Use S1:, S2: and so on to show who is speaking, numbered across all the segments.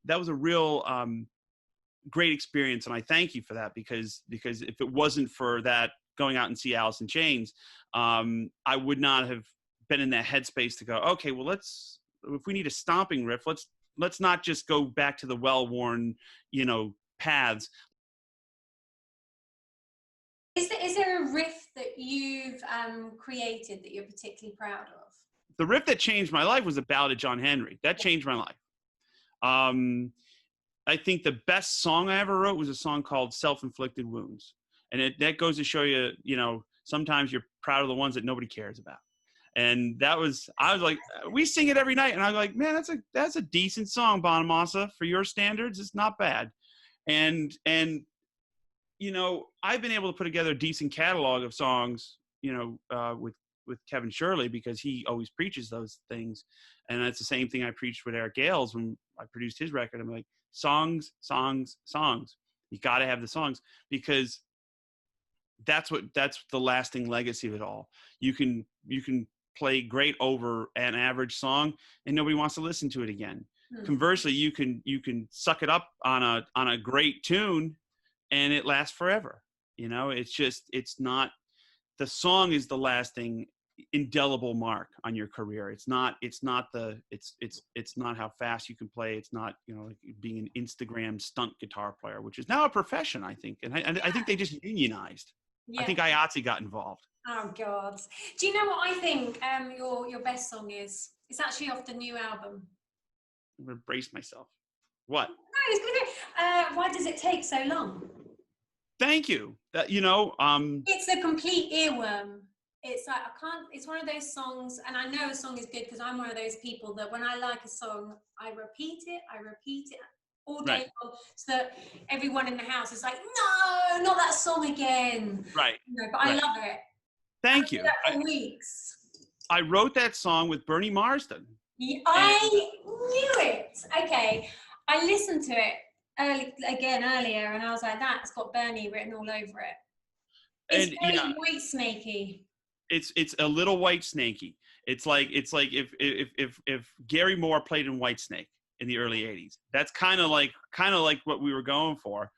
S1: that was a real great experience, and I thank you for that, because if it wasn't for that, going out and see Alice in Chains, I would not have been in that headspace to go, okay, well, if we need a stomping riff, let's not just go back to the well-worn, paths.
S2: Is there a riff that you've created that you're particularly proud of?
S1: The riff that changed my life was the Ballad of John Henry. That changed my life. I think the best song I ever wrote was a song called Self-Inflicted Wounds. And that goes to show you, sometimes you're proud of the ones that nobody cares about. And I was like, we sing it every night. And I was like, man, that's a decent song, Bonamassa. For your standards, it's not bad. And I've been able to put together a decent catalog of songs, with Kevin Shirley, because he always preaches those things. And that's the same thing I preached with Eric Gales when I produced his record. I'm like, songs. You got to have the songs, because that's the lasting legacy of it all. You can play great over an average song and nobody wants to listen to it again. Conversely, you can suck it up on a great tune and it lasts forever. It's not, the song is the lasting indelible mark on your career. It's not how fast you can play. It's not, like being an Instagram stunt guitar player, which is now a profession, I think. And I think they just unionized. Yeah. I think IATSE got involved.
S2: Oh God. Do you know what I think your best song is? It's actually off the new album.
S1: I'm gonna brace myself. What?
S2: No, it's good. Why Does It Take So Long?
S1: Thank you.
S2: It's a complete earworm. It's like, it's one of those songs, and I know a song is good because I'm one of those people that when I like a song, I repeat it all day long, so that everyone in the house is like, no, not that song again.
S1: Right.
S2: But I love it.
S1: Thank you.
S2: For weeks.
S1: I wrote that song with Bernie Marsden.
S2: I knew it. Okay. I listened to it earlier, and I was like, that's got Bernie written all over it. It's very white snakey.
S1: It's a little white snakey. It's like if Gary Moore played in Whitesnake in the early 80s. That's kind of like what we were going for.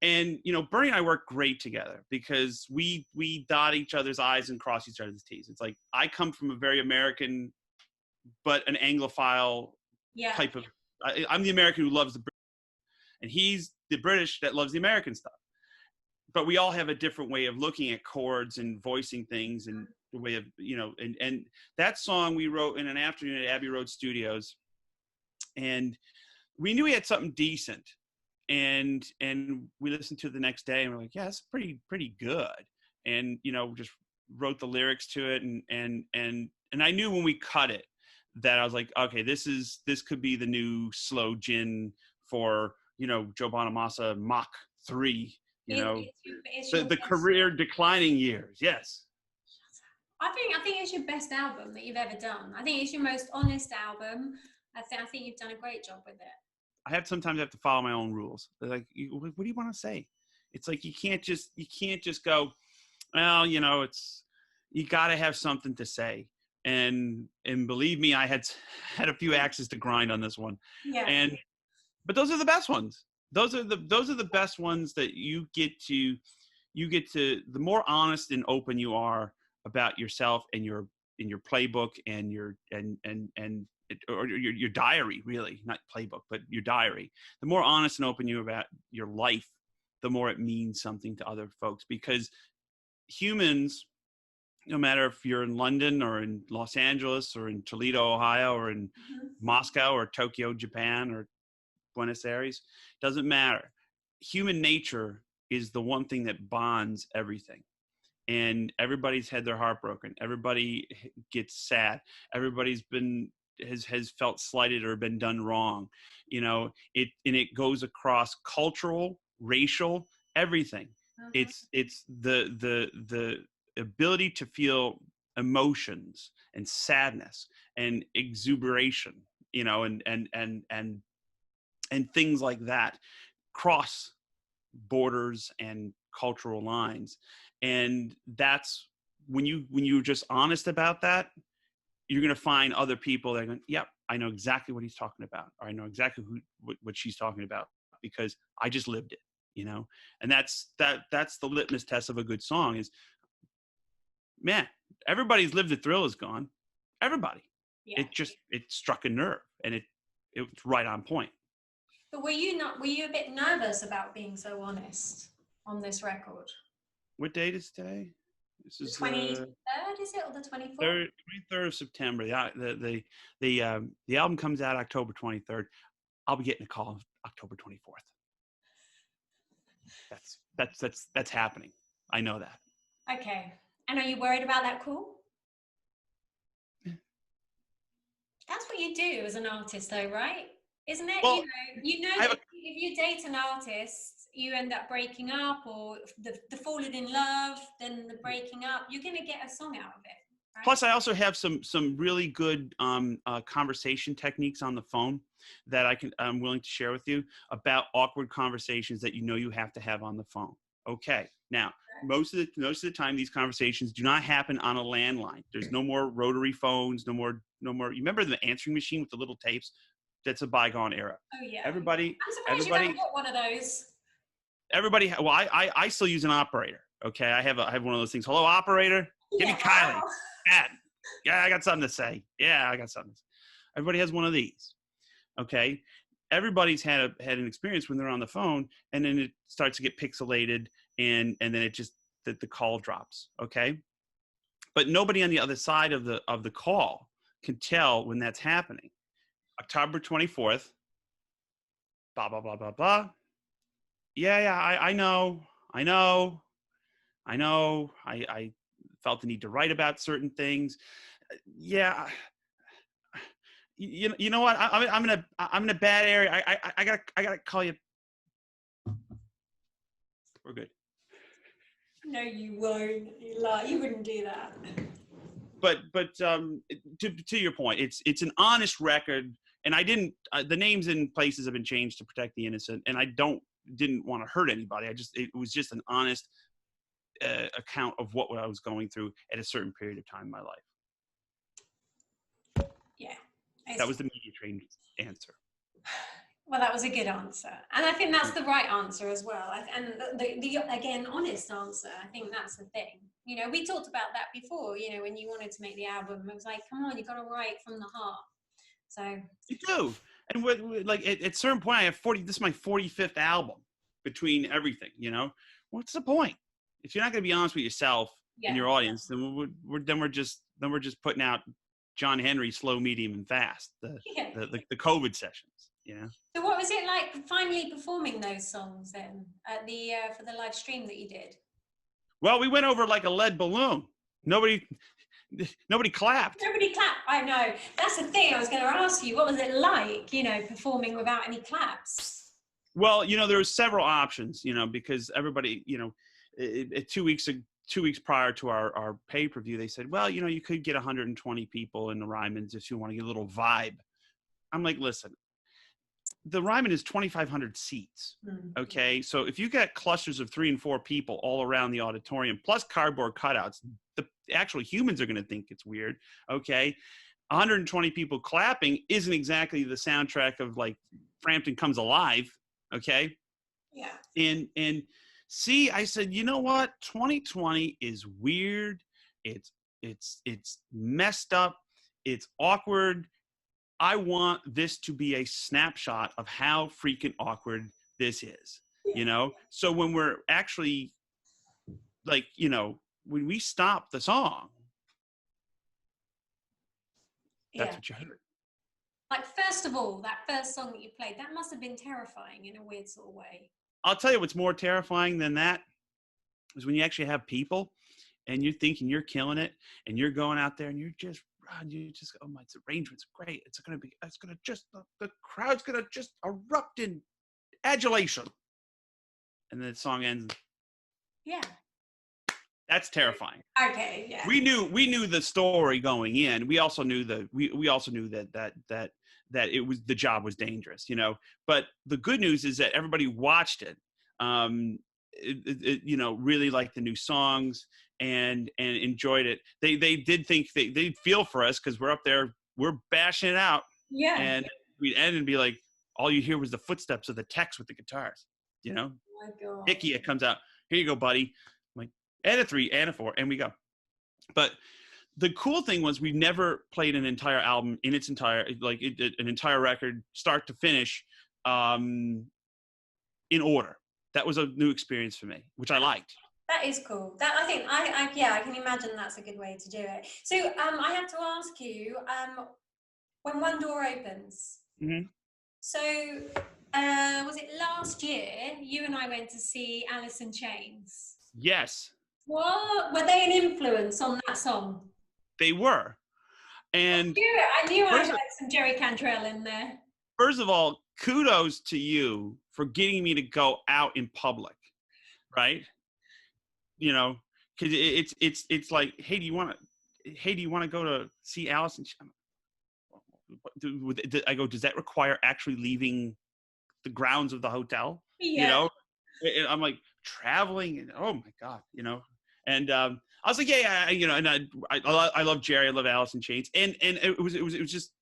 S1: And Bernie and I work great together because we dot each other's I's and cross each other's T's. It's like I come from a very American but an Anglophile type of, I'm the American who loves the British, and he's the British that loves the American stuff. But we all have a different way of looking at chords and voicing things, and the way of, and that song we wrote in an afternoon at Abbey Road Studios, and we knew we had something decent, and we listened to it the next day and we're like, yeah, it's pretty good. And, just wrote the lyrics to it. And I knew when we cut it that I was like, okay, this could be the new slow gin for, Joe Bonamassa Mach 3, the career declining years. Yes.
S2: I think it's your best album that you've ever done. I think it's your most honest album. I think you've done a great job with it.
S1: I sometimes have to follow my own rules. They're like, what do you want to say? It's like, you can't just go, well, you got to have something to say. And believe me, I had a few axes to grind on this one. Yeah. But those are the best ones. Those are the best ones that you get to, the more honest and open you are about yourself and your playbook and your diary, really, not playbook, but your diary. The more honest and open you about your life, the more it means something to other folks. Because humans, no matter if you're in London or in Los Angeles or in Toledo, Ohio, or in Moscow or Tokyo, Japan, or Buenos Aires, doesn't matter. Human nature is the one thing that bonds everything. And everybody's had their heart broken. Everybody gets sad. Everybody's has felt slighted or been done wrong. It goes across cultural, racial, everything. Okay. It's the ability to feel emotions and sadness and exuberation, and things like that cross borders and cultural lines. And that's when you're just honest about that, you're going to find other people that are going, yep, I know exactly what he's talking about, or I know exactly what she's talking about, because I just lived it, and that's the litmus test of a good song is, man, everybody's lived the thrill is gone. Everybody.
S2: Yeah.
S1: It struck a nerve, and it was right on point.
S2: But were you a bit nervous about being so honest on this record?
S1: What date is today? This is
S2: the 23rd, is it, or the 24th?
S1: 23rd of September. The album comes out October 23rd. I'll be getting a call October 24th. That's happening. I know that.
S2: Okay. And are you worried about that call? That's what you do as an artist, though, right? Isn't it?
S1: Well,
S2: if you date an artist, you end up breaking up, or the falling in love, then the breaking up. You're going to get a song out of it. Right?
S1: Plus, I also have some really good conversation techniques on the phone that I'm willing to share with you about awkward conversations that you have to have on the phone. Okay, now most of the time these conversations do not happen on a landline. There's no more rotary phones, no more. You remember the answering machine with the little tapes? That's a bygone era.
S2: Oh yeah.
S1: I'm
S2: surprised you haven't got one of those.
S1: Everybody. Well, I still use an operator. Okay, I have one of those things. Hello, operator. Give me Kylie. Yeah, I got something to say. Yeah, I got something. Everybody has one of these. Okay, everybody's had an experience when they're on the phone, and then it starts to get pixelated, and then it just the call drops. Okay, but nobody on the other side of the call can tell when that's happening. October 24th. Blah blah blah blah blah. Yeah, I know. I felt the need to write about certain things. Yeah. You know what? I'm in a bad area. I gotta call you. We're good.
S2: No, you won't. You lie. You wouldn't do that.
S1: But to your point, it's an honest record, and I didn't. The names and places have been changed to protect the innocent, and I didn't want to hurt anybody. It was just an honest account of what I was going through at a certain period of time in my life.
S2: Yeah.
S1: That was the media trained answer.
S2: Well, that was a good answer. And I think that's the right answer as well. And the again, honest answer, I think that's the thing. We talked about that before, when you wanted to make the album, it was like, come on, you got to write from the heart. So
S1: you do. And like at a certain point, I have 40, this is my 45th album between everything, what's the point? If you're not going to be honest with yourself and your audience, then we're just putting out John Henry, slow, medium, and fast, the COVID sessions,
S2: So what was it like finally performing those songs then at the for the live stream that you did?
S1: Well, we went over like a lead balloon. Nobody clapped.
S2: Nobody clapped. I know. That's the thing I was going to ask you. What was it like, performing without any claps?
S1: Well, there were several options, because everybody, 2 weeks prior to our pay-per-view, they said, well, you could get 120 people in the Ryman's if you want to get a little vibe. I'm like, listen, the Ryman is 2,500 seats. Okay. So if you get clusters of 3 and 4 people all around the auditorium, plus cardboard cutouts, the actual humans are going to think it's weird. Okay. 120 people clapping isn't exactly the soundtrack of like Frampton Comes Alive. Okay.
S2: Yeah.
S1: And see, I said, you know what? 2020 is weird. It's messed up. It's awkward. I want this to be a snapshot of how freaking awkward this is, So when we're actually like, when we stop the song, that's what you heard.
S2: Like, first of all, that first song that you played, that must have been terrifying in a weird sort of way.
S1: I'll tell you what's more terrifying than that is when you actually have people and you're thinking you're killing it and you're going out there and you just, oh my, its arrangement's great. The crowd's going to just erupt in adulation. And then the song ends.
S2: Yeah.
S1: That's terrifying.
S2: Okay. Yeah.
S1: We knew the story going in. We also knew that it was, the job was dangerous, but the good news is that everybody watched it. Really liked the new songs and enjoyed it. They did think they'd feel for us because we're up there, we're bashing it out.
S2: Yeah.
S1: And we'd end and be like, all you hear was the footsteps of the techs with the guitars, you know?
S2: Oh my God.
S1: Icky, it comes out, here you go, buddy. I'm like, and a 3, and a 4, and we go. But the cool thing was we never played an entire album in its entire, like an entire record, start to finish, in order. That was a new experience for me, which I liked.
S2: That is cool. That I think yeah, I can imagine that's a good way to do it. So I have to ask you, when one door opens.
S1: Mm-hmm.
S2: So was it last year you and I went to see Alice in Chains?
S1: Yes.
S2: What were they an influence on that song?
S1: They were. And
S2: I knew I heard some Jerry Cantrell in there.
S1: First of all, kudos to you for getting me to go out in public, right? You know, because it's like, hey, do you want to go to see Alice? I go, does that require actually leaving the grounds of the hotel?
S2: Yeah.
S1: You know, I'm like traveling, and oh my God, you know. And I was like, yeah, you know, and I love Jerry, I love Alice in Chains, and it was just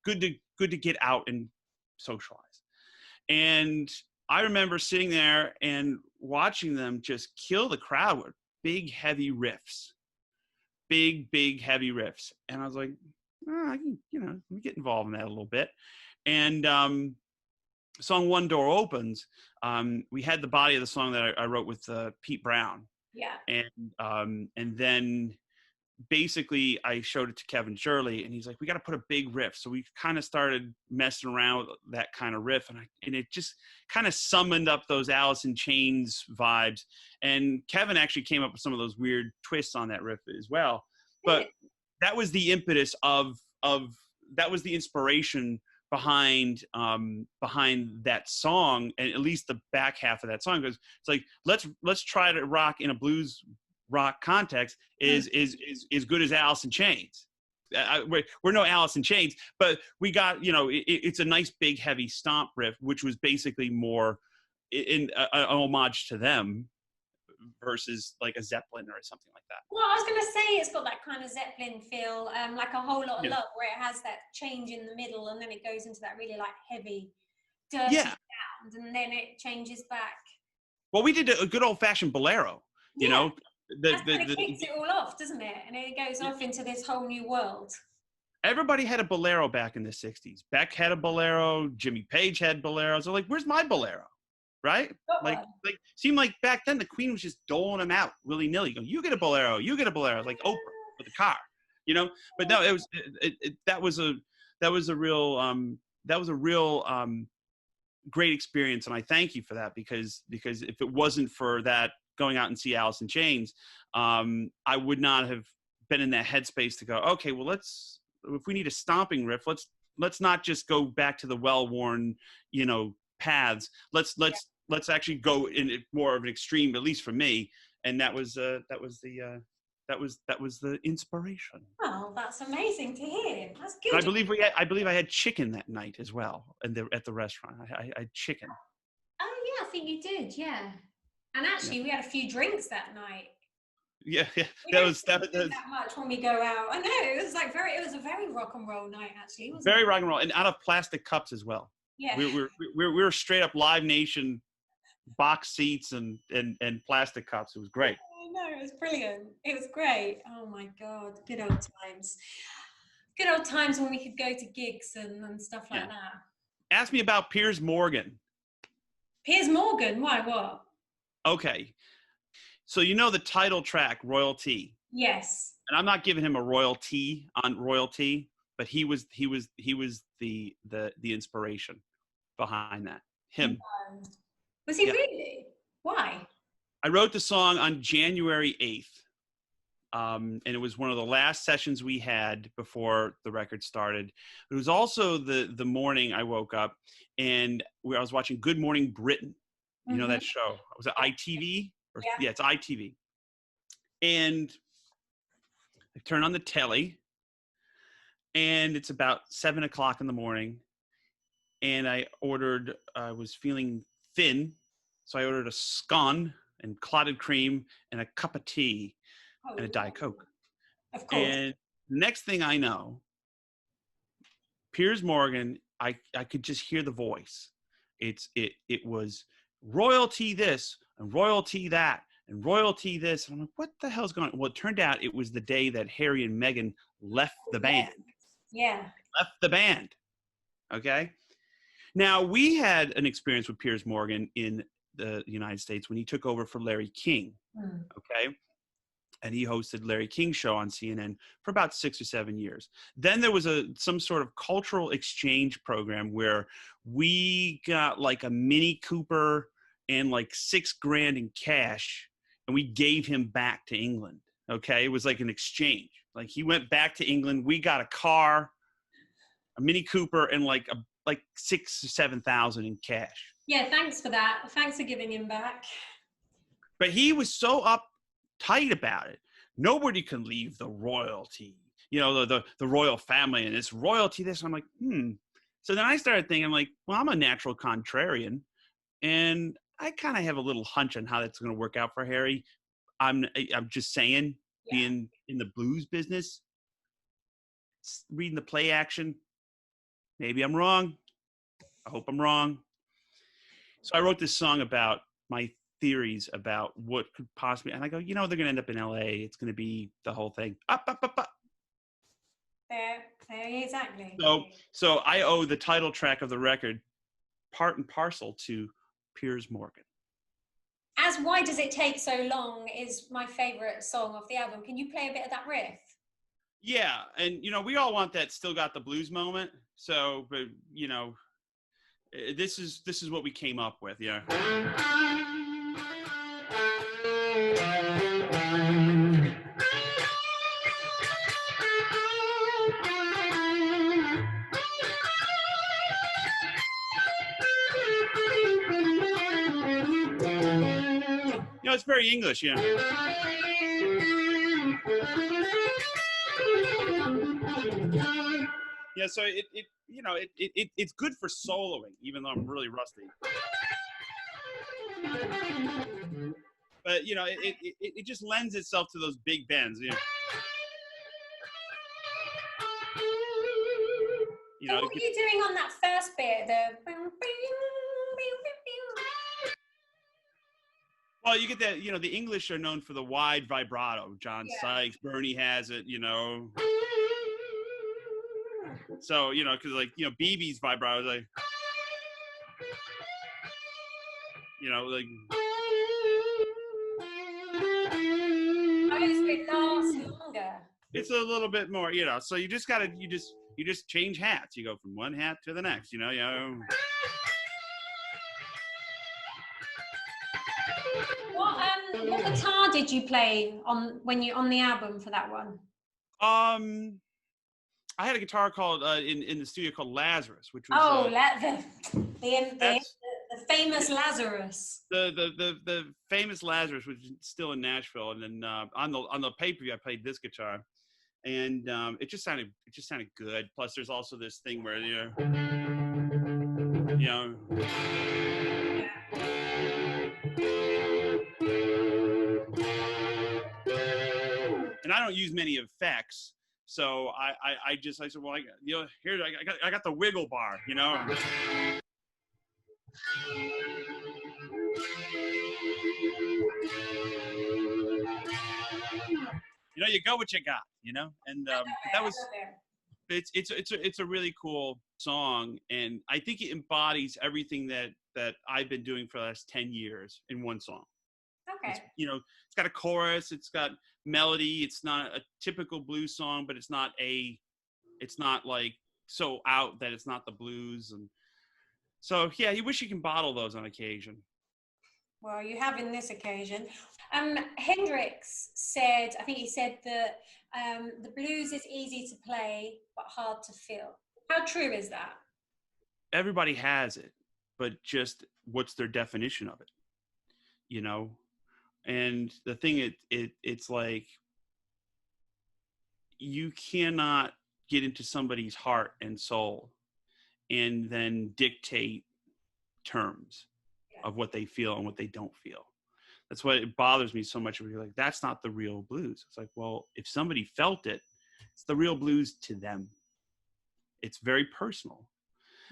S1: good to get out and socialize. And I remember sitting there and watching them just kill the crowd with big heavy riffs, big heavy riffs, and I was like, I can, you know, let me get involved in that a little bit. And song One Door Opens, we had the body of the song that I wrote with Pete Brown.
S2: Yeah.
S1: And then basically I showed it to Kevin Shirley, and he's like, we got to put a big riff. So we kind of started messing around with that kind of riff, and it just kind of summoned up those Alice in Chains vibes. And Kevin actually came up with some of those weird twists on that riff as well. But that was the impetus of that was the inspiration behind that song, and at least the back half of that song, because it's like, let's try to rock in a blues rock context is good as Alice in Chains. We're no Alice in Chains, but we got, you know, it's a nice big heavy stomp riff, which was basically more in an homage to them versus like a Zeppelin or something like that.
S2: Well, I was going to say it's got that kind of Zeppelin feel, like A Whole Lot of Love, where it has that change in the middle and then it goes into that really like heavy, dirty sound, and then it changes back.
S1: Well, we did a good old fashioned bolero, you know.
S2: That kind of kicks it all off, doesn't it? And it goes off into this whole new world.
S1: Everybody had a bolero back in the 60s. Beck had a bolero. Jimmy Page had boleros. They're like, where's my bolero? Right? Like seemed like back then the Queen was just doling them out willy-nilly. Going, you get a bolero, you get a bolero, like Oprah with a car, you know. But no, it was that was a real great experience, and I thank you for that, because if it wasn't for that, going out and see Alice in Chains, I would not have been in that headspace to go, okay, well, if we need a stomping riff, let's not just go back to the well-worn, you know, paths. Let's actually go in more of an extreme, at least for me. And that was the inspiration.
S2: Oh, that's amazing to hear. That's good.
S1: And I believe I had chicken that night as well, at the restaurant. I had chicken.
S2: Oh yeah, I think you did. Yeah. And actually, we had a few drinks that night.
S1: Yeah.
S2: That was that much when we go out. I know, it was a very rock and roll night, actually.
S1: Very rock and roll, and out of plastic cups as well.
S2: Yeah.
S1: We were straight up Live Nation box seats and plastic cups. It was great.
S2: I know, it was brilliant. It was great. Oh my God, good old times. Good old times when we could go to gigs and stuff like that.
S1: Ask me about Piers Morgan.
S2: Piers Morgan? Why? What?
S1: Okay. So you know the title track, Royalty.
S2: Yes.
S1: And I'm not giving him a royalty on royalty, but he was the inspiration behind that. Him.
S2: Was he really? Why?
S1: I wrote the song on January 8th. And it was one of the last sessions we had before the record started. It was also the morning I woke up and I was watching Good Morning Britain. You know that show? Was it ITV? Yeah, it's ITV. And I turn on the telly, and it's about 7 o'clock in the morning. And I was feeling thin, so I ordered a scone and clotted cream and a cup of tea and a Diet Coke.
S2: Of course.
S1: And next thing I know, Piers Morgan, I could just hear the voice. It was royalty this and royalty that and royalty this. And I'm like, what the hell's going on? Well, it turned out it was the day that Harry and Meghan left the band.
S2: Yeah.
S1: Left the band. Okay. Now, we had an experience with Piers Morgan in the United States when he took over for Larry King. Okay. And he hosted Larry King's show on CNN for about 6 or 7 years. Then there was some sort of cultural exchange program where we got like a Mini Cooper and like $6,000 in cash, and we gave him back to England. Okay, it was like an exchange. Like he went back to England. We got a car, a Mini Cooper, and like 6,000 or 7,000 in cash.
S2: Yeah, thanks for that. Thanks for giving him back.
S1: But he was so uptight about it. Nobody can leave the royalty, the royal family, and it's royalty this. I'm like, So then I started thinking, I'm like, well, I'm a natural contrarian, and I kind of have a little hunch on how that's going to work out for Harry. I'm just saying, being in the blues business, reading the play action, maybe I'm wrong. I hope I'm wrong. So I wrote this song about my theories about what could possibly, and I go, they're going to end up in LA. It's going to be the whole thing. Up.
S2: There, exactly.
S1: So I owe the title track of the record part and parcel to Piers Morgan.
S2: As Why Does It Take So Long is my favorite song of the album. Can you play a bit of that riff?
S1: Yeah, and we all want that Still Got the Blues moment. So, but this is what we came up with. Yeah. It's very English, yeah. Yeah, so it's good for soloing, even though I'm really rusty. But it just lends itself to those big bends.
S2: So what were you doing on that first bit?
S1: Well, you get that. The English are known for the wide vibrato. John Sykes, Bernie has it. So because BB's vibrato is like, like.
S2: It lasts longer.
S1: It's a little bit more, So you just gotta, you just change hats. You go from one hat to the next.
S2: What guitar did you play on the album for that one?
S1: I had a guitar called in the studio called Lazarus, which was
S2: the famous Lazarus.
S1: The famous Lazarus, which is still in Nashville, and then on the pay-per-view I played this guitar, and it just sounded good. Plus, there's also this thing where and I don't use many effects. So I said, well, I got the wiggle bar, You go what you got, and that was, it's a really cool song, and I think it embodies everything that I've been doing for the last 10 years in one song.
S2: Okay.
S1: It's got a chorus, it's got melody. It's not a typical blues song, but it's not like so out that it's not the blues. And so, yeah, you wish you can bottle those on occasion.
S2: Well, you have in this occasion. Hendrix said, I think he said that the blues is easy to play, but hard to feel. How true is that?
S1: Everybody has it, but just what's their definition of it? And the thing, it's like you cannot get into somebody's heart and soul and then dictate terms of what they feel and what they don't feel. That's why it bothers me so much. When you're like, that's not the real blues. It's like, well, if somebody felt it, it's the real blues to them. It's very personal.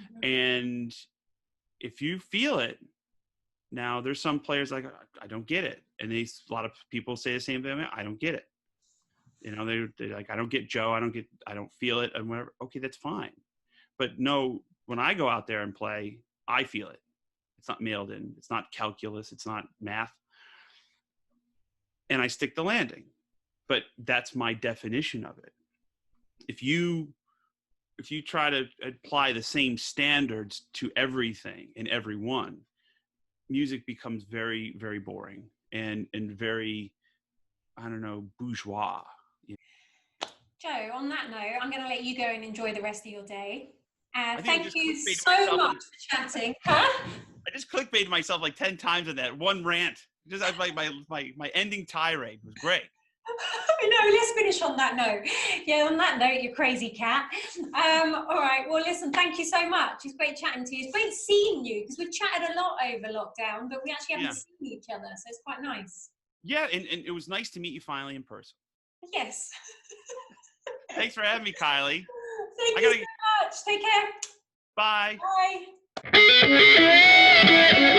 S2: Mhm.
S1: And if you feel it, now there's some players like, I don't get it. And a lot of people say the same thing. I don't get it. You know, they're like, I don't get Joe. I don't feel it. And whatever. Okay, that's fine. But no, when I go out there and play, I feel it. It's not mailed in. It's not calculus. It's not math. And I stick the landing. But that's my definition of it. If you try to apply the same standards to everything and everyone, music becomes very, very boring and very, I don't know, bourgeois.
S2: Joe, on that note, I'm going to let you go and enjoy the rest of your day.
S1: Thank
S2: you so much for chatting. Huh?
S1: I just clickbaited myself like 10 times in that one rant. Just like my ending tirade was great.
S2: No, let's finish on that note. Yeah, on that note, you crazy cat. All right, well, listen, thank you so much. It's great chatting to you. It's great seeing you, because we've chatted a lot over lockdown, but we actually haven't seen each other, so it's quite nice.
S1: Yeah, and it was nice to meet you finally in person.
S2: Yes.
S1: Thanks for having me, Kylie.
S2: Thank you so much. Take care.
S1: Bye.
S2: Bye.